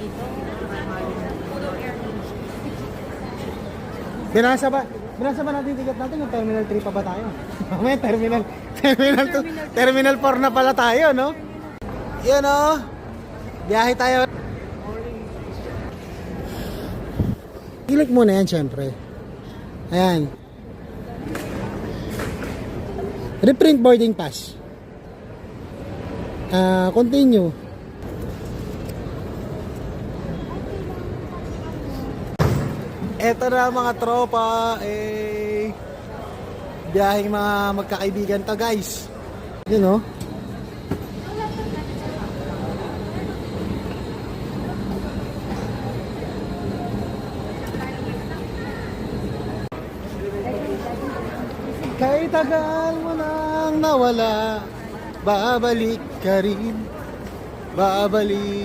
dito. Binasa ba natin ticket natin yung Terminal 3 pa ba tayo? May Terminal 4 na pala tayo, no? Yan o. Biyahe tayo. Click muna yan, syempre. Ayan. Reprint boarding pass. Continue. Eto na mga tropa. Biyaheng mga magkakaibigan to, guys. Yun o. Kahit tagal mo nang nawala, babalik ka rin. Babalik